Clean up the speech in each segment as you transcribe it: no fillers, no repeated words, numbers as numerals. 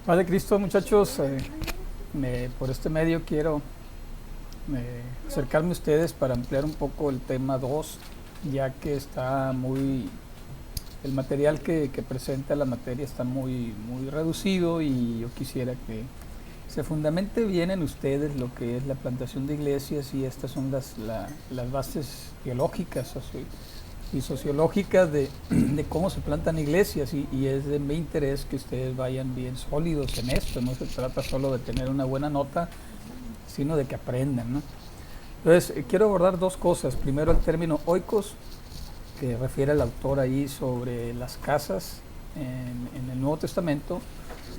Padre Cristo, muchachos, por este medio quiero acercarme a ustedes para ampliar un poco el tema 2, ya que está el material que presenta la materia está muy reducido y yo quisiera que se fundamente bien en ustedes lo que es la plantación de iglesias, y estas son las bases teológicas y sociológicas de cómo se plantan iglesias, y es de mi interés que ustedes vayan bien sólidos en esto. No se trata solo de tener una buena nota, sino de que aprendan, ¿no? Entonces, quiero abordar dos cosas. Primero, el término oikos, que refiere el autor ahí sobre las casas en el Nuevo Testamento,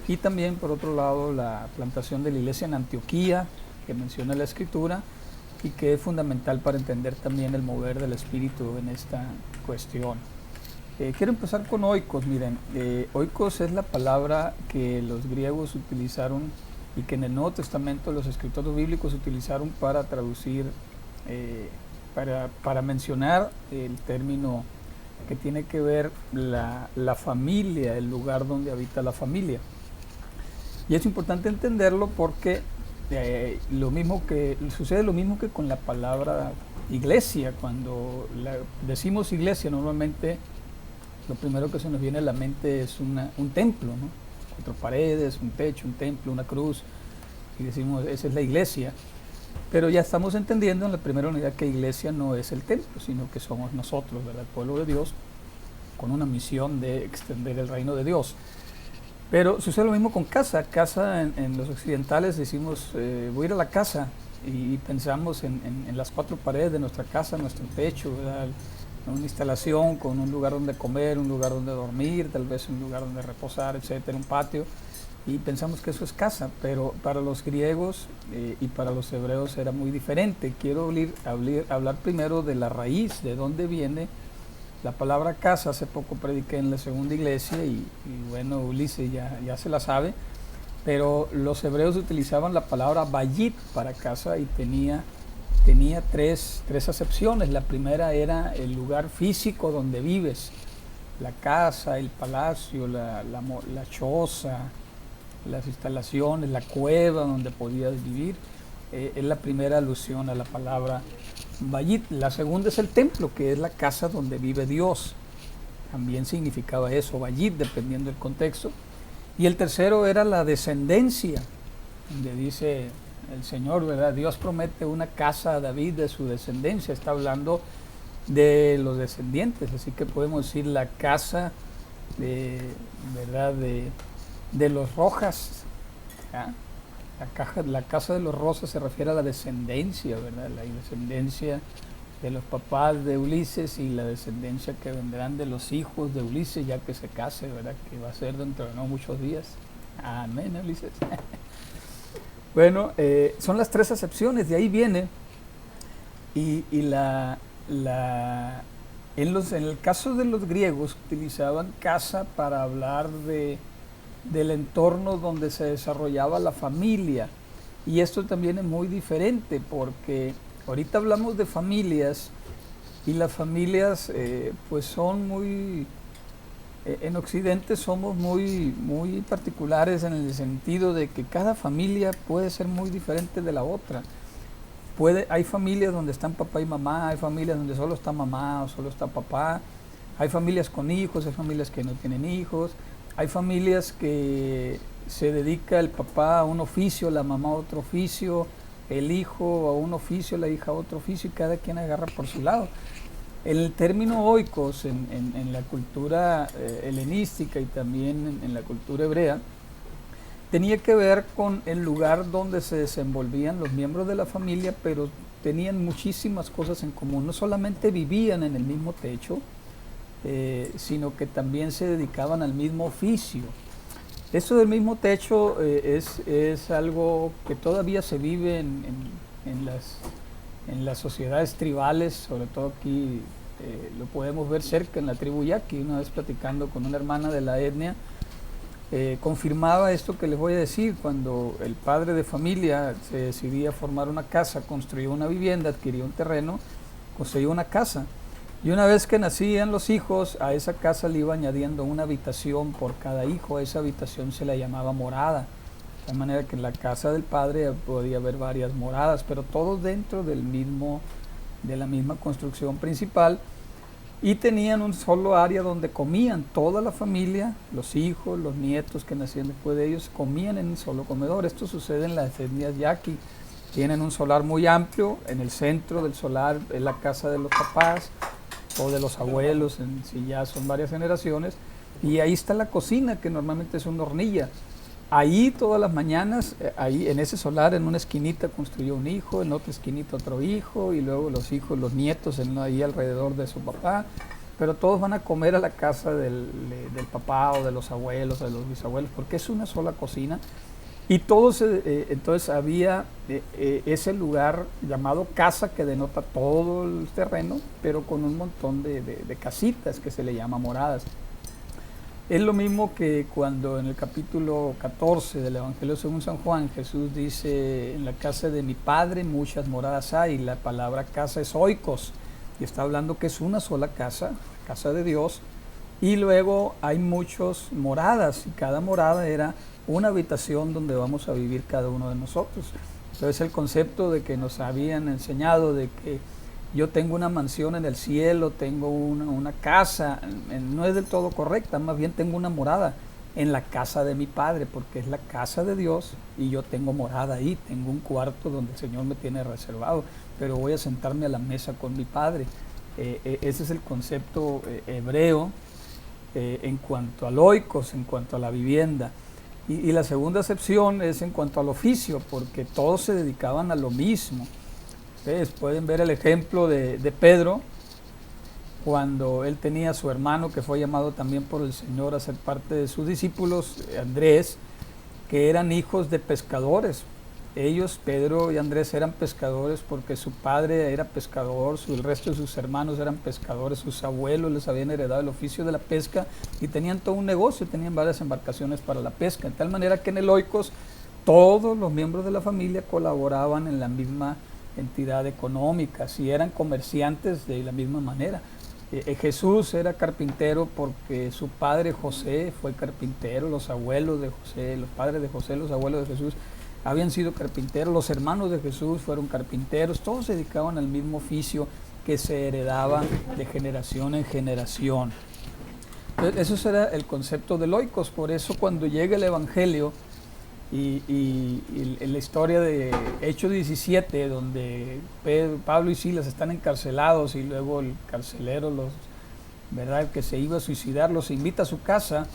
y también, por otro lado, la plantación de la iglesia en Antioquía, que menciona la Escritura, y que es fundamental para entender también el mover del Espíritu en esta cuestión. Quiero empezar con oikos. Miren, oikos es la palabra que los griegos utilizaron y que en el Nuevo Testamento los escritores bíblicos utilizaron para traducir, para mencionar el término que tiene que ver la familia, el lugar donde habita la familia. Y es importante entenderlo porque sucede lo mismo que con la palabra iglesia. Cuando decimos iglesia, normalmente lo primero que se nos viene a la mente es un templo, ¿no? 4 paredes, un techo, un templo, una cruz, y decimos, esa es la iglesia. Pero ya estamos entendiendo en la primera unidad que iglesia no es el templo, sino que somos nosotros, ¿verdad? El pueblo de Dios, con una misión de extender el reino de Dios. Pero sucede lo mismo con casa. Casa en los occidentales decimos, voy a ir a la casa, y pensamos en las 4 paredes de nuestra casa, nuestro techo, ¿verdad? Una instalación con un lugar donde comer, un lugar donde dormir, tal vez un lugar donde reposar, etcétera, un patio, y pensamos que eso es casa. Pero para los griegos y para los hebreos era muy diferente. Quiero hablar primero de la raíz, de dónde viene la palabra casa. Hace poco prediqué en la segunda iglesia y bueno, Ulises ya se la sabe, pero los hebreos utilizaban la palabra bayit para casa y tenía tres acepciones. La primera era el lugar físico donde vives, la casa, el palacio, la choza, las instalaciones, la cueva donde podías vivir. Es la primera alusión a la palabra bayit. La segunda es el templo, que es la casa donde vive Dios. También significaba eso, bayit, dependiendo del contexto. Y el tercero era la descendencia, donde dice el Señor, ¿verdad? Dios promete una casa a David de su descendencia. Está hablando de los descendientes, así que podemos decir la casa ¿verdad? De los Rojas, ¿ya? La casa de los Rosas se refiere a la descendencia, ¿verdad? La descendencia de los papás de Ulises y la descendencia que vendrán de los hijos de Ulises, ya que se case, ¿verdad? Que va a ser dentro de no muchos días. Amén, Ulises. Bueno, son las 3 acepciones, de ahí viene. Y en el caso de los griegos utilizaban casa para hablar del entorno donde se desarrollaba la familia. Y esto también es muy diferente, porque ahorita hablamos de familias, y las familias pues son en Occidente somos muy particulares en el sentido de que cada familia puede ser muy diferente de la otra. Hay familias donde están papá y mamá, hay familias donde solo está mamá o solo está papá, hay familias con hijos, hay familias que no tienen hijos, hay familias que se dedica el papá a un oficio, la mamá a otro oficio, el hijo a un oficio, la hija a otro oficio, y cada quien agarra por su lado. El término oikos en la cultura helenística y también en la cultura hebrea tenía que ver con el lugar donde se desenvolvían los miembros de la familia, pero tenían muchísimas cosas en común. No solamente vivían en el mismo techo, sino que también se dedicaban al mismo oficio. Esto del mismo techo es algo que todavía se vive en las sociedades tribales, sobre todo aquí lo podemos ver cerca en la tribu Yaqui. Una vez platicando con una hermana de la etnia, confirmaba esto que les voy a decir. Cuando el padre de familia se decidía formar una casa, construía una vivienda, adquiría un terreno, construía una casa. Y una vez que nacían los hijos, a esa casa le iba añadiendo una habitación por cada hijo. Esa habitación se la llamaba morada. De manera que en la casa del padre podía haber varias moradas, pero todos dentro de la misma construcción principal. Y tenían un solo área donde comían toda la familia, los hijos, los nietos que nacían después de ellos, comían en un solo comedor. Esto sucede en las etnias yaqui. Tienen un solar muy amplio, en el centro del solar es la casa de los papás o de los abuelos, si ya son varias generaciones, y ahí está la cocina, que normalmente es una hornilla. Ahí todas las mañanas, ahí en ese solar, en una esquinita construyó un hijo, en otra esquinita otro hijo, y luego los hijos, los nietos ahí alrededor de su papá, pero todos van a comer a la casa del papá o de los abuelos o de los bisabuelos, porque es una sola cocina. Y todos, entonces había ese lugar llamado casa, que denota todo el terreno, pero con un montón de casitas que se le llama moradas. Es lo mismo que cuando en el capítulo 14 del Evangelio según San Juan, Jesús dice: en la casa de mi Padre muchas moradas hay. La palabra casa es oikos, y está hablando que es una sola casa, casa de Dios, y luego hay muchas moradas, y cada morada era una habitación donde vamos a vivir cada uno de nosotros. Entonces el concepto de que nos habían enseñado de que yo tengo una mansión en el cielo, tengo una casa, no es del todo correcta, más bien tengo una morada en la casa de mi Padre, porque es la casa de Dios y yo tengo morada ahí, tengo un cuarto donde el Señor me tiene reservado, pero voy a sentarme a la mesa con mi Padre. Ese es el concepto hebreo en cuanto al oikos, en cuanto a la vivienda. Y la segunda acepción es en cuanto al oficio, porque todos se dedicaban a lo mismo. Ustedes pueden ver el ejemplo de Pedro, cuando él tenía a su hermano que fue llamado también por el Señor a ser parte de sus discípulos, Andrés, que eran hijos de pescadores. Ellos, Pedro y Andrés, eran pescadores porque su padre era pescador, el resto de sus hermanos eran pescadores, sus abuelos les habían heredado el oficio de la pesca y tenían todo un negocio, tenían varias embarcaciones para la pesca, de tal manera que en el Oikos todos los miembros de la familia colaboraban en la misma entidad económica, si eran comerciantes de la misma manera. Jesús era carpintero porque su padre José fue carpintero, los abuelos de José, los padres de José, los abuelos de Jesús habían sido carpinteros, los hermanos de Jesús fueron carpinteros, todos se dedicaban al mismo oficio que se heredaba de generación en generación. Entonces, eso era el concepto del oikos. Por eso cuando llega el Evangelio y en la historia de Hechos 17, donde Pablo y Silas están encarcelados y luego el carcelero, ¿verdad?, el que se iba a suicidar, los invita a su casa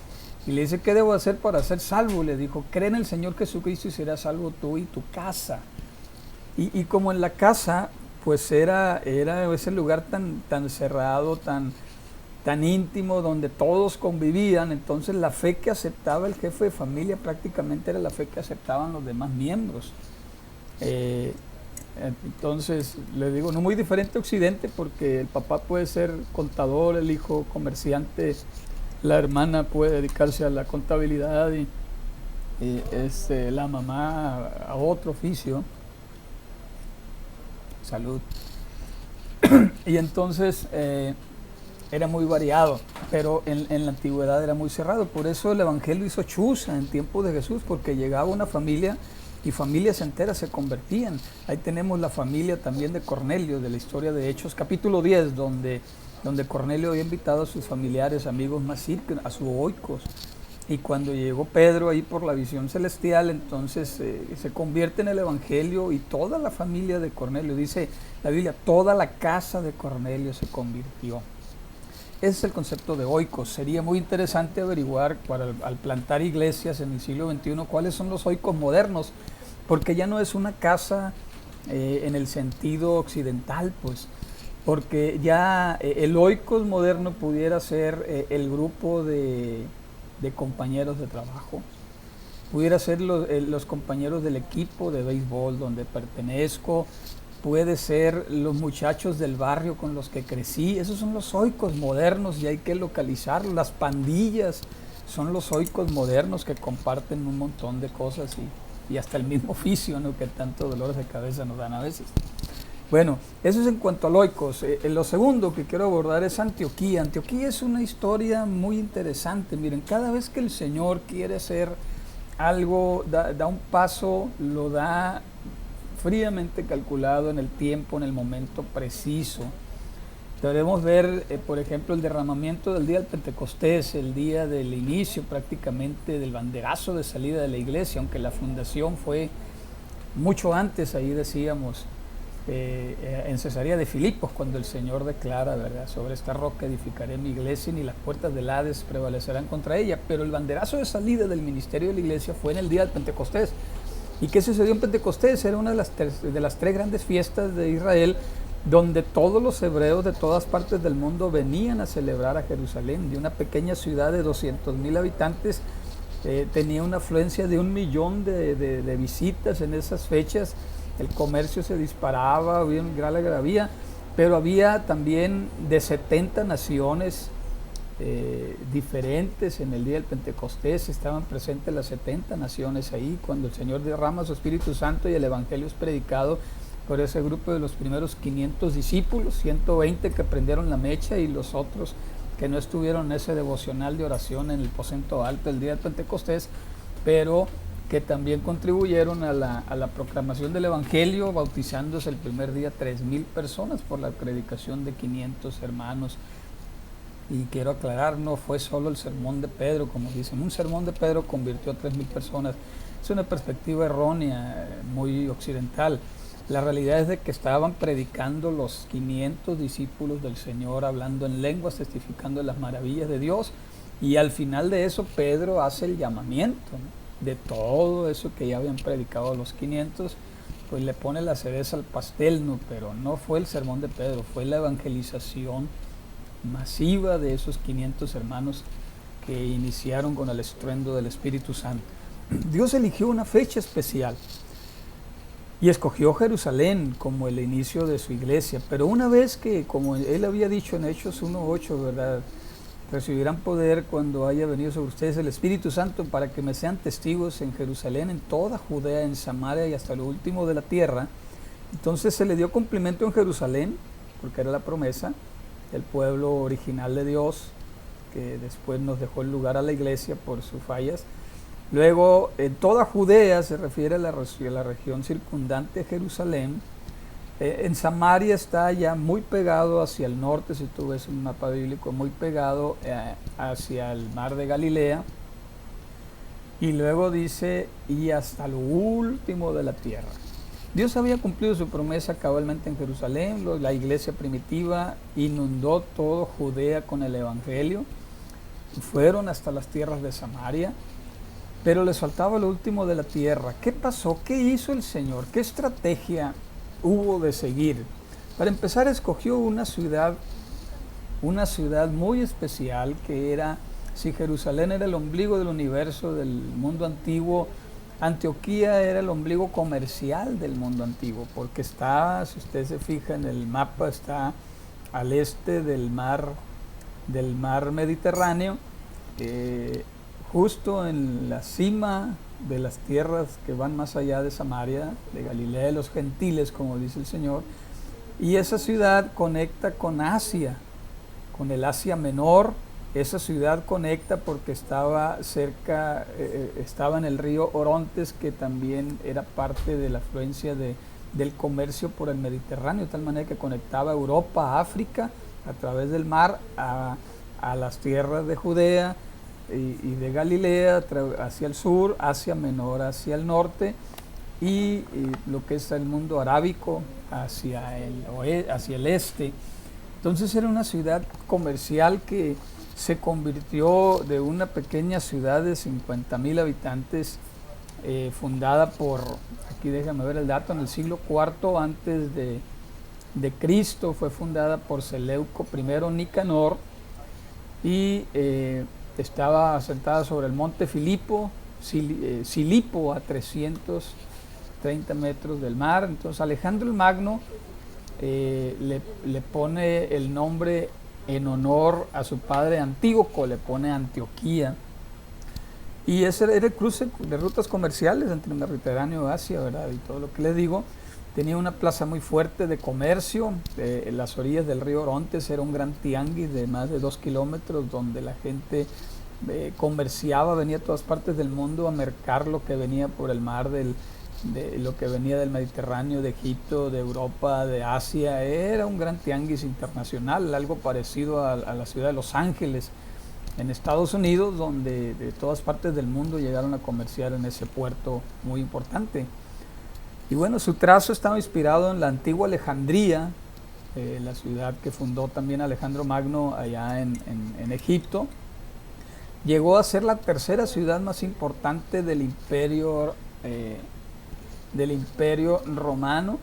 y le dice: ¿qué debo hacer para ser salvo? Le dijo: cree en el Señor Jesucristo y serás salvo tú y tu casa. Y como en la casa, pues era ese lugar tan cerrado, tan íntimo, donde todos convivían, entonces la fe que aceptaba el jefe de familia prácticamente era la fe que aceptaban los demás miembros. Entonces, le digo, no muy diferente a Occidente, porque el papá puede ser contador, el hijo comerciante, la hermana puede dedicarse a la contabilidad y la mamá a otro oficio. Salud. Y entonces era muy variado, pero en la antigüedad era muy cerrado. Por eso el Evangelio hizo chuza en tiempos de Jesús, porque llegaba una familia y familias enteras se convertían. Ahí tenemos la familia también de Cornelio, de la historia de Hechos, capítulo 10, donde Cornelio había invitado a sus familiares, amigos más cercanos, a su oikos. Y cuando llegó Pedro ahí por la visión celestial, entonces se convierte en el Evangelio y toda la familia de Cornelio, dice la Biblia, toda la casa de Cornelio se convirtió. Ese es el concepto de oikos. Sería muy interesante averiguar al plantar iglesias en el siglo XXI cuáles son los oikos modernos, porque ya no es una casa en el sentido occidental, pues, porque ya el oikos moderno pudiera ser el grupo de compañeros de trabajo, pudiera ser los compañeros del equipo de béisbol donde pertenezco, puede ser los muchachos del barrio con los que crecí. Esos son los oikos modernos y hay que localizarlos. Las pandillas son los oikos modernos que comparten un montón de cosas y hasta el mismo oficio, ¿no?, que tanto dolores de cabeza nos dan a veces. Bueno, eso es en cuanto a Loicos. Lo segundo que quiero abordar es Antioquía. Antioquía es una historia muy interesante. Miren, cada vez que el Señor quiere hacer algo, da un paso, lo da fríamente calculado en el tiempo, en el momento preciso. Debemos ver, por ejemplo, el derramamiento del día del Pentecostés, el día del inicio prácticamente del banderazo de salida de la iglesia, aunque la fundación fue mucho antes, ahí decíamos, en Cesarea de Filipos, cuando el Señor declara, ¿verdad?, sobre esta roca edificaré mi iglesia y ni las puertas del Hades prevalecerán contra ella. Pero el banderazo de salida del ministerio de la iglesia fue en el día del Pentecostés. ¿Y qué sucedió en Pentecostés? Era una de las tres grandes fiestas de Israel, donde todos los hebreos de todas partes del mundo venían a celebrar a Jerusalén. De una pequeña ciudad de 200,000 habitantes, tenía una afluencia de 1,000,000 de visitas en esas fechas. El comercio se disparaba, había un gran algarabía, pero había también de 70 naciones diferentes. En el día del Pentecostés estaban presentes las 70 naciones ahí, cuando el Señor derrama su Espíritu Santo y el Evangelio es predicado por ese grupo de los primeros 500 discípulos, 120 que prendieron la mecha y los otros que no estuvieron en ese devocional de oración en el aposento alto el día del Pentecostés, pero que también contribuyeron a la proclamación del Evangelio, bautizándose el primer día 3,000 personas por la predicación de 500 hermanos. Y quiero aclarar, no fue solo el sermón de Pedro, como dicen, un sermón de Pedro convirtió a 3,000 personas. Es una perspectiva errónea, muy occidental. La realidad es de que estaban predicando los 500 discípulos del Señor, hablando en lenguas, testificando de las maravillas de Dios, y al final de eso Pedro hace el llamamiento, ¿no?, de todo eso que ya habían predicado los 500, pues le pone la cereza al pastel, ¿no? Pero no fue el sermón de Pedro, fue la evangelización masiva de esos 500 hermanos que iniciaron con el estruendo del Espíritu Santo. Dios eligió una fecha especial y escogió Jerusalén como el inicio de su iglesia, pero una vez que, como él había dicho en Hechos 1:8, ¿verdad?, recibirán poder cuando haya venido sobre ustedes el Espíritu Santo para que me sean testigos en Jerusalén, en toda Judea, en Samaria y hasta lo último de la tierra. Entonces se le dio cumplimiento en Jerusalén, porque era la promesa, el pueblo original de Dios, que después nos dejó el lugar a la iglesia por sus fallas. Luego, en toda Judea, se refiere a la región circundante a Jerusalén. En Samaria está ya muy pegado hacia el norte, si tú ves un mapa bíblico, muy pegado hacia el mar de Galilea. Y luego dice, y hasta lo último de la tierra. Dios había cumplido su promesa cabalmente en Jerusalén. La iglesia primitiva inundó todo Judea con el Evangelio. Fueron hasta las tierras de Samaria, pero les faltaba lo último de la tierra. ¿Qué pasó? ¿Qué hizo el Señor? ¿Qué estrategia hubo de seguir? Para empezar, escogió una ciudad muy especial, que era, si Jerusalén era el ombligo del universo del mundo antiguo, Antioquía era el ombligo comercial del mundo antiguo, porque está, si usted se fija en el mapa, está al este del mar Mediterráneo, justo en la cima de las tierras que van más allá de Samaria, de Galilea de los gentiles, como dice el Señor. Y esa ciudad conecta con Asia, con el Asia Menor. Esa ciudad conecta porque estaba cerca, estaba en el río Orontes, que también era parte de la afluencia del comercio por el Mediterráneo, de tal manera que conectaba Europa, África, a través del mar, a las tierras de Judea y de Galilea hacia el sur, Asia Menor hacia el norte, y lo que es el mundo arábico hacia el este. Entonces era una ciudad comercial que se convirtió de una pequeña ciudad de 50,000 habitantes, fundada por, aquí déjame ver el dato, en el siglo IV antes de Cristo, fue fundada por Seleuco I Nicanor, y estaba asentada sobre el monte Silipo, a 330 metros del mar. Entonces Alejandro el Magno le pone el nombre en honor a su padre Antíoco, le pone Antioquía. Y ese era el cruce de rutas comerciales entre el Mediterráneo y Asia, ¿verdad? Y todo lo que les digo. Tenía una plaza muy fuerte de comercio. En las orillas del río Orontes era un gran tianguis de más de 2 kilómetros donde la gente comerciaba, venía de todas partes del mundo a mercar lo que venía por el mar, de lo que venía del Mediterráneo, de Egipto, de Europa, de Asia. Era un gran tianguis internacional, algo parecido a la ciudad de Los Ángeles en Estados Unidos, donde de todas partes del mundo llegaron a comerciar en ese puerto muy importante. Y bueno, su trazo estaba inspirado en la antigua Alejandría, la ciudad que fundó también Alejandro Magno allá en Egipto. Llegó a ser la tercera ciudad más importante del imperio romano,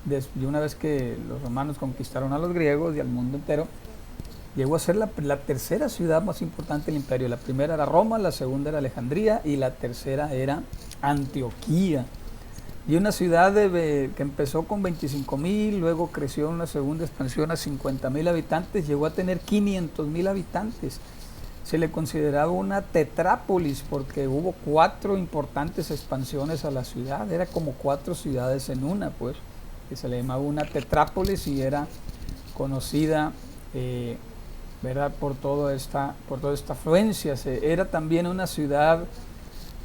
de una vez que los romanos conquistaron a los griegos y al mundo entero. Llegó a ser la tercera ciudad más importante del imperio. La primera era Roma, la segunda era Alejandría y la tercera era Antioquía. Y una ciudad que empezó con 25,000, luego creció en una segunda expansión a 50,000 habitantes, llegó a tener 500,000 habitantes. Se le consideraba una tetrápolis porque hubo 4 importantes expansiones a la ciudad, era como 4 ciudades en una, pues, que se le llamaba una tetrápolis y era conocida, ¿verdad?, por toda esta afluencia. Era también una ciudad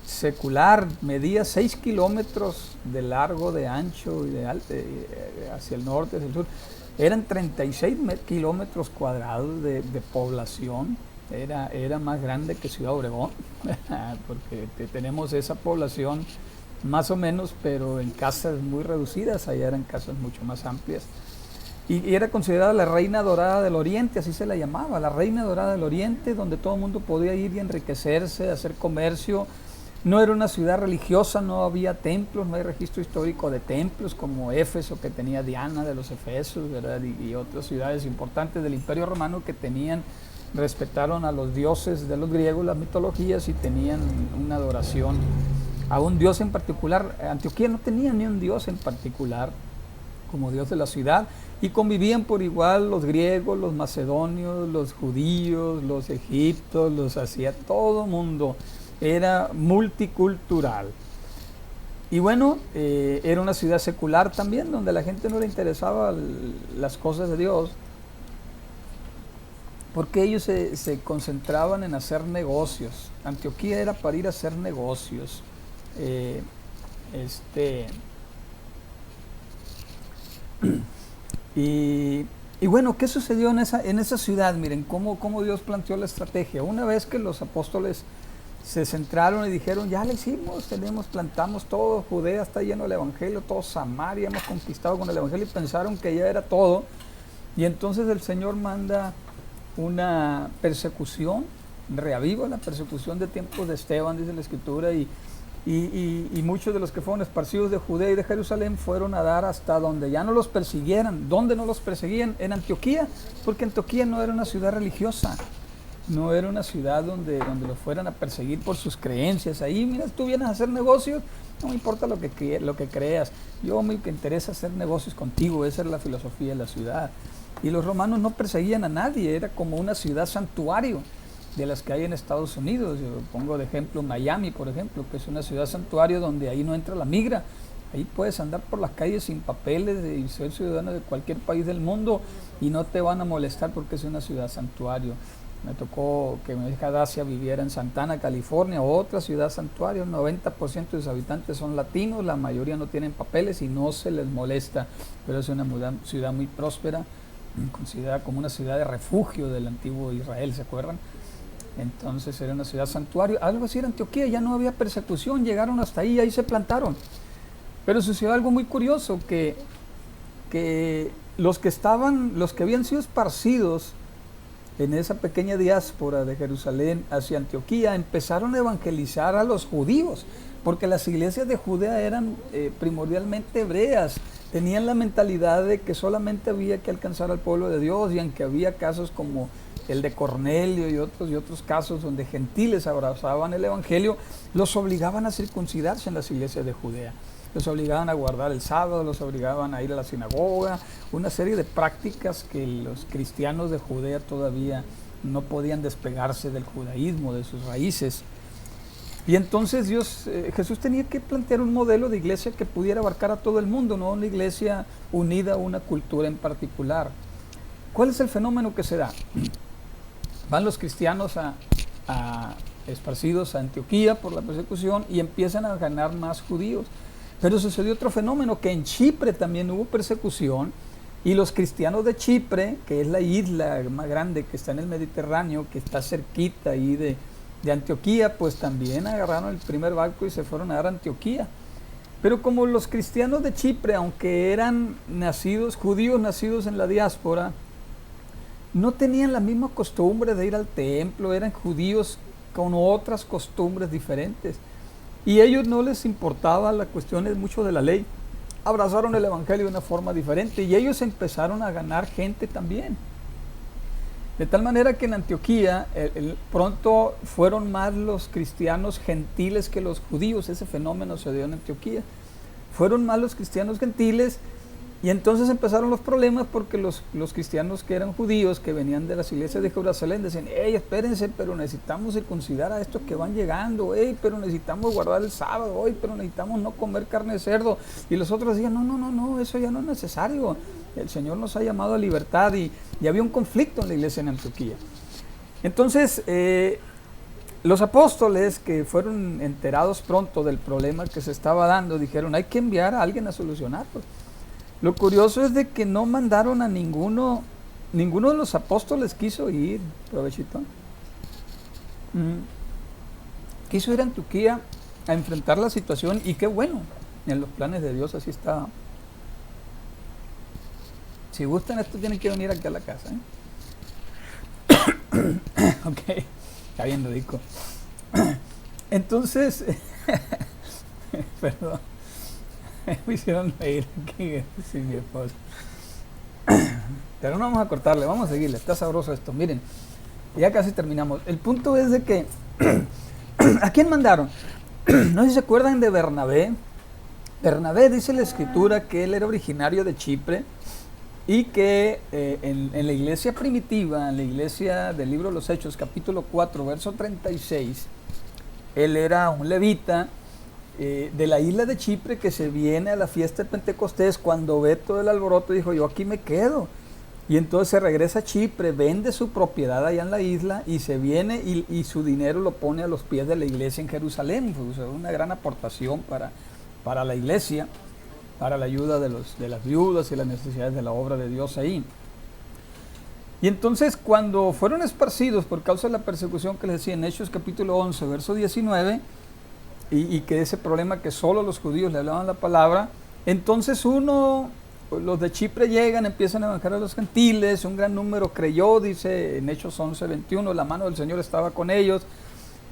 secular, medía 6 kilómetros de largo, de ancho y de alto, hacia el norte, hacia el sur. Eran 36 kilómetros cuadrados de población. Era más grande que Ciudad Obregón, porque tenemos esa población más o menos, pero en casas muy reducidas. Allá eran casas mucho más amplias. Y era considerada la reina dorada del Oriente, así se la llamaba, la reina dorada del Oriente, donde todo el mundo podía ir y enriquecerse, hacer comercio. No era una ciudad religiosa, no había templos, no hay registro histórico de templos como Éfeso, que tenía Diana de los Efesos, ¿verdad? Y otras ciudades importantes del Imperio Romano que respetaron a los dioses de los griegos, las mitologías, y tenían una adoración a un dios en particular. Antioquía no tenía ni un dios en particular como dios de la ciudad, y convivían por igual los griegos, los macedonios, los judíos, los egipcios, los asiáticos, todo el mundo. Era multicultural. Y bueno, era una ciudad secular también, donde a la gente no le interesaban las cosas de Dios, porque ellos se concentraban en hacer negocios. Antioquía era para ir a hacer negocios. Y bueno, ¿qué sucedió en esa ciudad? Miren cómo Dios planteó la estrategia. Una vez que los apóstoles se centraron y dijeron, ya le hicimos, plantamos todo, Judea está lleno del Evangelio, todo Samaria hemos conquistado con el Evangelio, y pensaron que ya era todo. Y entonces el Señor manda una persecución, reaviva la persecución de tiempos de Esteban, dice la Escritura, y muchos de los que fueron esparcidos de Judea y de Jerusalén fueron a dar hasta donde ya no los persiguieran. ¿Dónde no los perseguían? En Antioquía, porque Antioquía no era una ciudad religiosa. No era una ciudad donde los fueran a perseguir por sus creencias. Ahí, mira, tú vienes a hacer negocios, no me importa lo que creas. Yo me interesa hacer negocios contigo, esa era la filosofía de la ciudad. Y los romanos no perseguían a nadie, era como una ciudad santuario de las que hay en Estados Unidos. Yo pongo de ejemplo Miami, por ejemplo, que es una ciudad santuario donde ahí no entra la migra. Ahí puedes andar por las calles sin papeles y ser ciudadano de cualquier país del mundo y no te van a molestar porque es una ciudad santuario. Me tocó que mi hija Dacia viviera en Santana, California, otra ciudad santuario. El 90% de sus habitantes son latinos, la mayoría no tienen papeles y no se les molesta, pero es una ciudad muy próspera, considerada como una ciudad de refugio del antiguo Israel, ¿se acuerdan? Entonces era una ciudad santuario. Algo así era Antioquía, ya no había persecución, llegaron hasta ahí se plantaron. Pero sucedió algo muy curioso, que los que habían sido esparcidos en esa pequeña diáspora de Jerusalén hacia Antioquía empezaron a evangelizar a los judíos, porque las iglesias de Judea eran primordialmente hebreas, tenían la mentalidad de que solamente había que alcanzar al pueblo de Dios, y aunque había casos como el de Cornelio y otros casos donde gentiles abrazaban el evangelio, los obligaban a circuncidarse en las iglesias de Judea. Los obligaban a guardar el sábado, los obligaban a ir a la sinagoga, una serie de prácticas que los cristianos de Judea todavía no podían despegarse del judaísmo, de sus raíces. Y entonces Jesús tenía que plantear un modelo de iglesia que pudiera abarcar a todo el mundo, no una iglesia unida a una cultura en particular. ¿Cuál es el fenómeno que se da? Van los cristianos esparcidos a Antioquía por la persecución y empiezan a ganar más judíos. Pero sucedió otro fenómeno, que en Chipre también hubo persecución, y los cristianos de Chipre, que es la isla más grande que está en el Mediterráneo, que está cerquita ahí de Antioquía, pues también agarraron el primer barco y se fueron a dar a Antioquía. Pero como los cristianos de Chipre, aunque eran judíos nacidos en la diáspora, no tenían la misma costumbre de ir al templo, eran judíos con otras costumbres diferentes. Y a ellos no les importaba las cuestiones mucho de la ley. Abrazaron el evangelio de una forma diferente y ellos empezaron a ganar gente también. De tal manera que en Antioquía pronto fueron más los cristianos gentiles que los judíos. Ese fenómeno se dio en Antioquía. Fueron más los cristianos gentiles, y entonces empezaron los problemas porque los cristianos que eran judíos, que venían de las iglesias de Jerusalén, decían: hey, espérense, pero necesitamos circuncidar a estos que van llegando, hey, pero necesitamos guardar el sábado, hey, pero necesitamos no comer carne de cerdo. Y los otros decían: no, eso ya no es necesario. El Señor nos ha llamado a libertad, y había un conflicto en la iglesia en Antioquía. Entonces, los apóstoles, que fueron enterados pronto del problema que se estaba dando, dijeron: hay que enviar a alguien a solucionarlo. Lo curioso es de que no mandaron a ninguno de los apóstoles quiso ir, provechito. Quiso ir a Antioquía a enfrentar la situación, y qué bueno, en los planes de Dios así está. Si gustan esto, tienen que venir aquí a la casa, Ok, está bien, lo digo. Entonces, perdón, me hicieron reír aquí, sí, mi esposa. Pero no vamos a cortarle, vamos a seguirle, está sabroso esto. Miren, ya casi terminamos. El punto es de que, ¿a quién mandaron? No sé si se acuerdan de Bernabé. Bernabé, dice la escritura que él era originario de Chipre, y que en la iglesia primitiva, en la iglesia del libro de los Hechos, capítulo 4, verso 36, él era un levita de la isla de Chipre, que se viene a la fiesta de Pentecostés. Cuando ve todo el alboroto, dijo: yo aquí me quedo. Y entonces se regresa a Chipre, vende su propiedad allá en la isla y se viene, y su dinero lo pone a los pies de la iglesia en Jerusalén. Fue una gran aportación para la iglesia, para la ayuda de las viudas y las necesidades de la obra de Dios ahí. Y entonces, cuando fueron esparcidos por causa de la persecución que les decía en Hechos capítulo 11, verso 19, y que ese problema que solo los judíos le hablaban la palabra, entonces los de Chipre llegan, empiezan a evangelizar a los gentiles, un gran número creyó, dice en Hechos 11, 21, la mano del Señor estaba con ellos.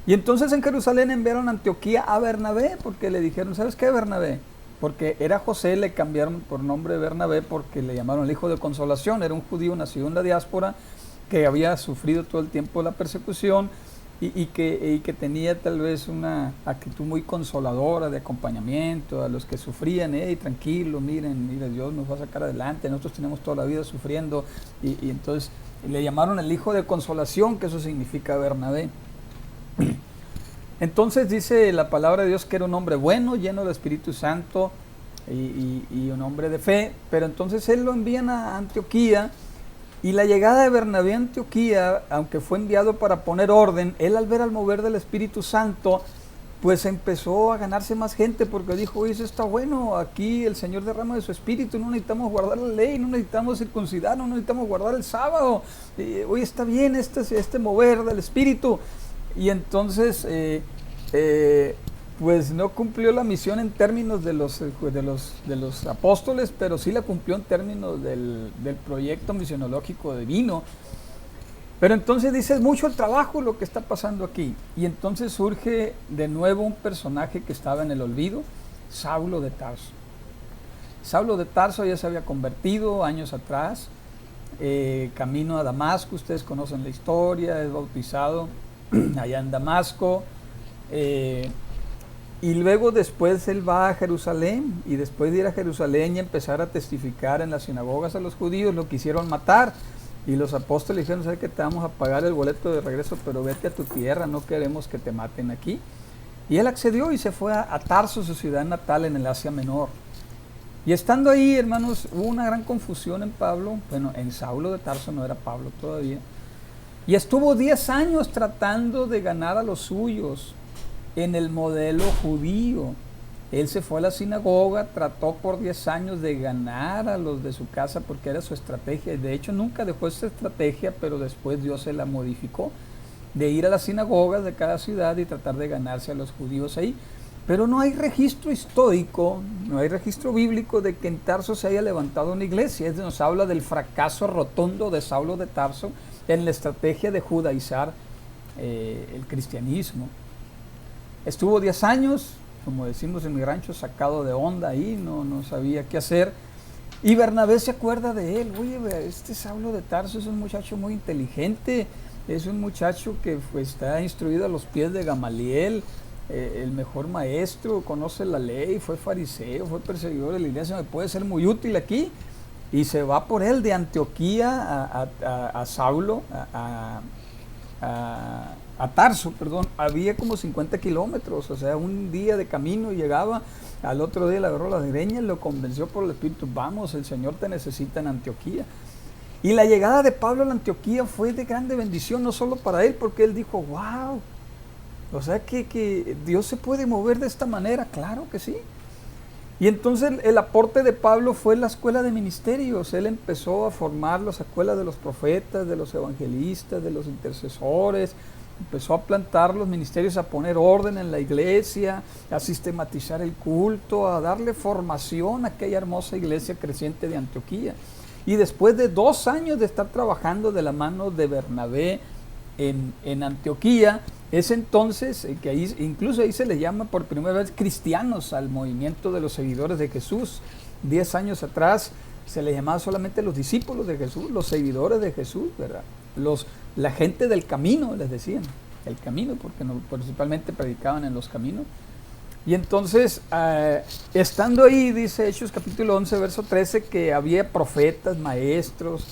Y entonces en Jerusalén enviaron a Antioquía a Bernabé, porque le dijeron: ¿sabes qué, Bernabé? Porque era José, le cambiaron por nombre Bernabé porque le llamaron el hijo de consolación. Era un judío nacido en la diáspora, que había sufrido todo el tiempo la persecución, y que tenía tal vez una actitud muy consoladora de acompañamiento a los que sufrían. Tranquilo, miren, Dios nos va a sacar adelante, nosotros tenemos toda la vida sufriendo. Y entonces le llamaron el hijo de consolación, que eso significa Bernabé. Entonces dice la palabra de Dios que era un hombre bueno, lleno del Espíritu Santo, y un hombre de fe. Pero entonces él lo envían a Antioquía, y la llegada de Bernabé a Antioquía, aunque fue enviado para poner orden, él, al ver al mover del Espíritu Santo, pues empezó a ganarse más gente, porque dijo: oye, eso está bueno, aquí el Señor derrama de su Espíritu, no necesitamos guardar la ley, no necesitamos circuncidar, no necesitamos guardar el sábado, hoy está bien este mover del Espíritu. Y entonces pues no cumplió la misión en términos de los apóstoles, pero sí la cumplió en términos del proyecto misionológico divino. Pero entonces dice: es mucho el trabajo lo que está pasando aquí. Y entonces surge de nuevo un personaje que estaba en el olvido, Saulo de Tarso. Saulo de Tarso ya se había convertido años atrás, camino a Damasco. Ustedes conocen la historia, es bautizado allá en Damasco, y luego después él va a Jerusalén, y después de ir a Jerusalén y empezar a testificar en las sinagogas a los judíos, lo quisieron matar, y los apóstoles dijeron: ¿sabes qué? Te vamos a pagar el boleto de regreso, pero vete a tu tierra, no queremos que te maten aquí. Y él accedió y se fue a Tarso, su ciudad natal en el Asia Menor. Y estando ahí, hermanos, hubo una gran confusión en Pablo. Bueno, en Saulo de Tarso, no era Pablo todavía. Y estuvo 10 años tratando de ganar a los suyos en el modelo judío. Él se fue a la sinagoga, trató por 10 años de ganar a los de su casa porque era su estrategia. De hecho, nunca dejó esa estrategia, pero después Dios se la modificó, de ir a las sinagogas de cada ciudad y tratar de ganarse a los judíos ahí. Pero no hay registro histórico, no hay registro bíblico de que en Tarso se haya levantado una iglesia. Nos habla del fracaso rotundo de Saulo de Tarso en la estrategia de judaizar el cristianismo. Estuvo 10 años, como decimos en mi rancho, sacado de onda ahí, no sabía qué hacer. Y Bernabé se acuerda de él. Oye, este Saulo de Tarso es un muchacho muy inteligente, es un muchacho que está instruido a los pies de Gamaliel, el mejor maestro, conoce la ley, fue fariseo, fue perseguidor de la iglesia, me puede ser muy útil aquí. Y se va por él de Antioquía a Saulo, a Tarso, perdón. Había como 50 kilómetros, o sea, un día de camino y llegaba. Al otro día le agarró las greñas, lo convenció por el Espíritu, vamos, el Señor te necesita en Antioquía. Y la llegada de Pablo a la Antioquía fue de grande bendición, no solo para él, porque él dijo, wow, o sea que Dios se puede mover de esta manera, claro que sí. Y entonces el aporte de Pablo fue la escuela de ministerios. Él empezó a formar las escuelas de los profetas, de los evangelistas, de los intercesores, empezó a plantar los ministerios, a poner orden en la iglesia, a sistematizar el culto, a darle formación a aquella hermosa iglesia creciente de Antioquía. Y después de 2 años de estar trabajando de la mano de Bernabé en Antioquía, es entonces que ahí, incluso ahí se le llama por primera vez cristianos al movimiento de los seguidores de Jesús. 10 años atrás se le llamaba solamente los discípulos de Jesús, los seguidores de Jesús, ¿verdad? La gente del camino, les decían, el camino, porque principalmente predicaban en los caminos. Y entonces, estando ahí, dice Hechos capítulo 11, verso 13, que había profetas, maestros,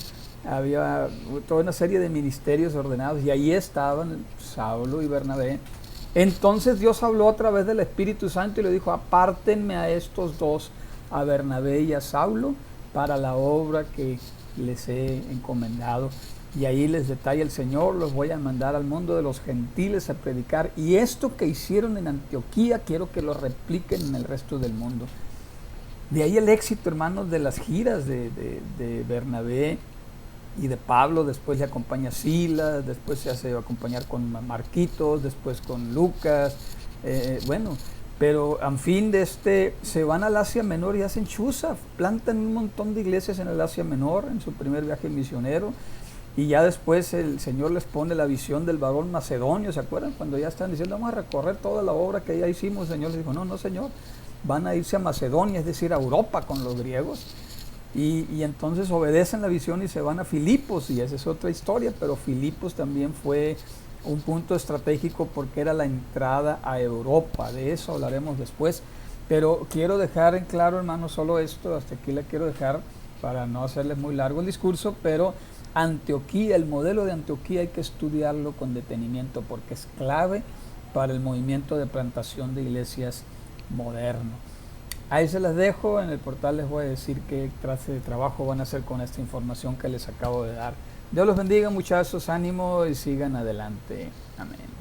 había toda una serie de ministerios ordenados, y ahí estaban Saulo y Bernabé. Entonces Dios habló a través del Espíritu Santo y le dijo, apártenme a estos dos, a Bernabé y a Saulo, para la obra que les he encomendado. Y ahí les detalla el Señor, los voy a mandar al mundo de los gentiles a predicar. Y esto que hicieron en Antioquía, quiero que lo repliquen en el resto del mundo. De ahí el éxito, hermanos, de las giras de Bernabé y de Pablo. Después le acompaña Silas, después se hace acompañar con Marquitos, después con Lucas. Pero en fin se van al Asia Menor y hacen chuza, plantan un montón de iglesias en el Asia Menor en su primer viaje misionero. Y ya después el Señor les pone la visión del varón macedonio, ¿se acuerdan? Cuando ya están diciendo, vamos a recorrer toda la obra que ya hicimos, el Señor les dijo, no, Señor, van a irse a Macedonia, es decir, a Europa con los griegos. Y entonces obedecen la visión y se van a Filipos, y esa es otra historia, pero Filipos también fue un punto estratégico porque era la entrada a Europa, de eso hablaremos después. Pero quiero dejar en claro, hermanos, solo esto, hasta aquí la quiero dejar para no hacerles muy largo el discurso, pero Antioquía, el modelo de Antioquía hay que estudiarlo con detenimiento porque es clave para el movimiento de plantación de iglesias moderno. Ahí se las dejo, en el portal les voy a decir qué clase de trabajo van a hacer con esta información que les acabo de dar. Dios los bendiga, muchachos, ánimo y sigan adelante. Amén.